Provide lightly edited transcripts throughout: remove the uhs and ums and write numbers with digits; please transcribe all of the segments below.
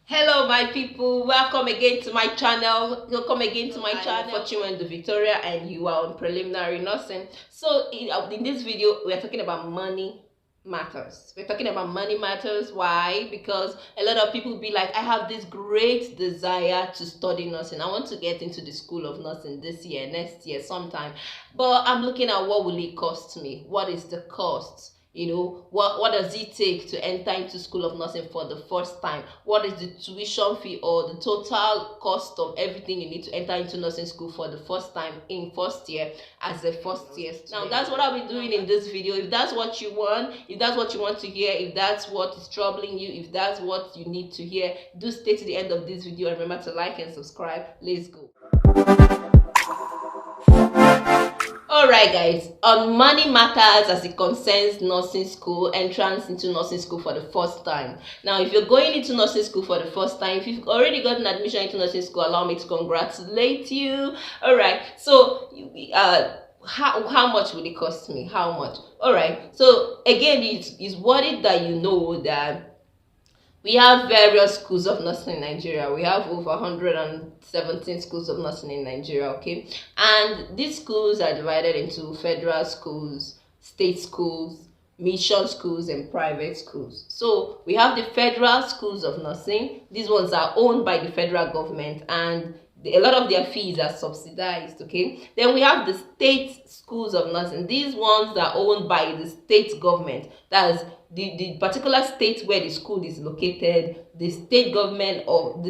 Hello my people, welcome again to my channel. I'm Fortune Victoria and you are on preliminary nursing. So in this video we are talking about money matters. Why? Because a lot of people be like, I have this great desire to study nursing. I want to get into the school of nursing this year, next year, sometime. But I'm looking at what will it cost me? What is the cost? What does it take to enter into school of nursing for the first time? What is the tuition fee or the total cost of everything you need to enter into nursing school for the first time in first year as a first year student? Now that's what I'll be doing in this video. If that's what you want, if that's what you want to hear, if that's what is troubling you, if that's what you need to hear, do stay to the end of this video and remember to like and subscribe. Let's go. Alright guys, on money matters as it concerns nursing school, entrance into nursing school for the first time. Now if you're going into nursing school for the first time, if you've already gotten admission into nursing school, allow me to congratulate you. Alright, so how much will it cost me? How much? Alright, so again, it's worth it that you know that we have various schools of nursing in Nigeria. We have over 117 schools of nursing in Nigeria, okay? And these schools are divided into federal schools, state schools, mission schools, and private schools. So we have the federal schools of nursing. These ones are owned by the federal government and a lot of their fees are subsidized, okay? Then we have the state schools of nursing. These ones are owned by the state government. That is the particular state where the school is located. The state government of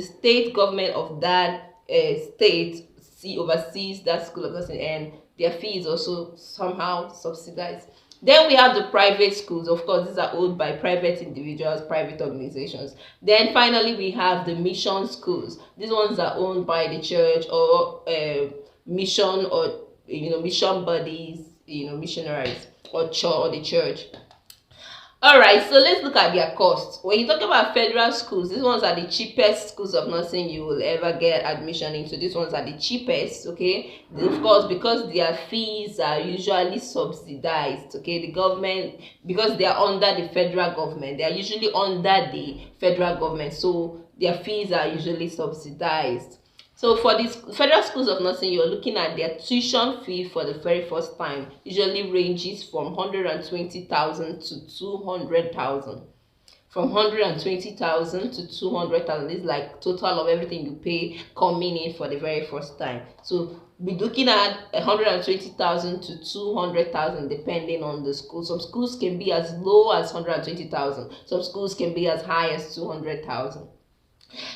that state oversees that school of nursing, and their fee is also somehow subsidized. Then we have the private schools. Of course, these are owned by private individuals, private organizations. Then finally, we have the mission schools. These ones are owned by the church or mission, or mission bodies, missionaries or church or the church. Alright, so let's look at their costs. When you talk about federal schools, these ones are the cheapest schools of nursing you will ever get admission into. These ones are the cheapest, okay? Of course, because their fees are usually subsidized, okay? The government, because they are under the federal government, they are usually under the federal government, so their fees are usually subsidized. So for these federal schools of nursing, you're looking at their tuition fee for the very first time usually ranges from 120,000 to 200,000. From 120,000 to 200,000 is like total of everything you pay coming in for the very first time. So we're looking at 120,000 to 200,000 depending on the school. Some schools can be as low as 120,000. Some schools can be as high as 200,000.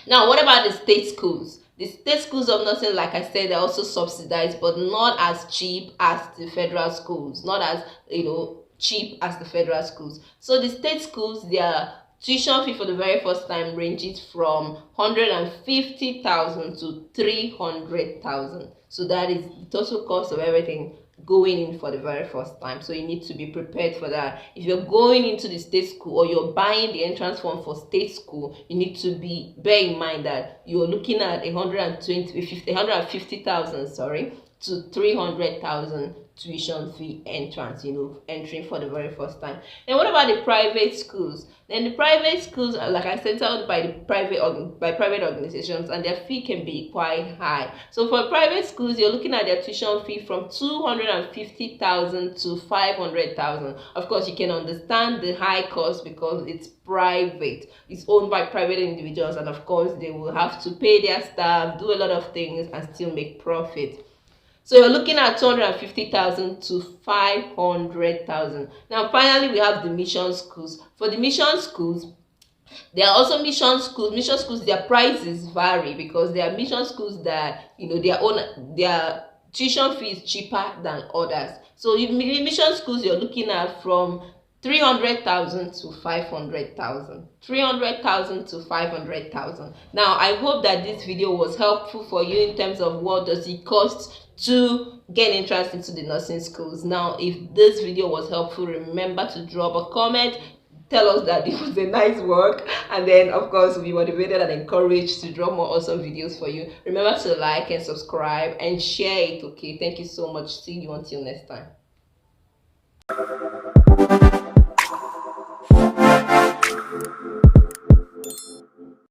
Now, what about the state schools? The state schools of nursing, like I said, they're also subsidized, but not as cheap as the federal schools. Not as, cheap as the federal schools. So the state schools, their tuition fee for the very first time ranges from 150,000 to 300,000. So that is the total cost of everything going in for the very first time. So you need to be prepared for that. If you're going into the state school or you're buying the entrance form for state school, you need to bear in mind that you're looking at 150,000 to 300,000 tuition fee entrance, entering for the very first time. And what about the private schools? Then the private schools are, like I said, owned by the private organizations, and their fee can be quite high. So for private schools, you're looking at their tuition fee from 250,000 to 500,000. Of course, you can understand the high cost because it's private. It's owned by private individuals, and of course, they will have to pay their staff, do a lot of things, and still make profit. So you're looking at 250,000 to 500,000. Now, finally, we have the mission schools. For the mission schools, there are also mission schools. Mission schools, their prices vary because there are mission schools that, their tuition fee is cheaper than others. So in mission schools, you're looking at from 300,000 to 500,000. 300,000 to 500,000. Now, I hope that this video was helpful for you in terms of what does it cost to get interest into the nursing schools. Now, if this video was helpful, remember to drop a comment. Tell us that it was a nice work, and then of course we'll be motivated and encouraged to drop more awesome videos for you. Remember to like and subscribe and share it, okay? Thank you so much. See you until next time.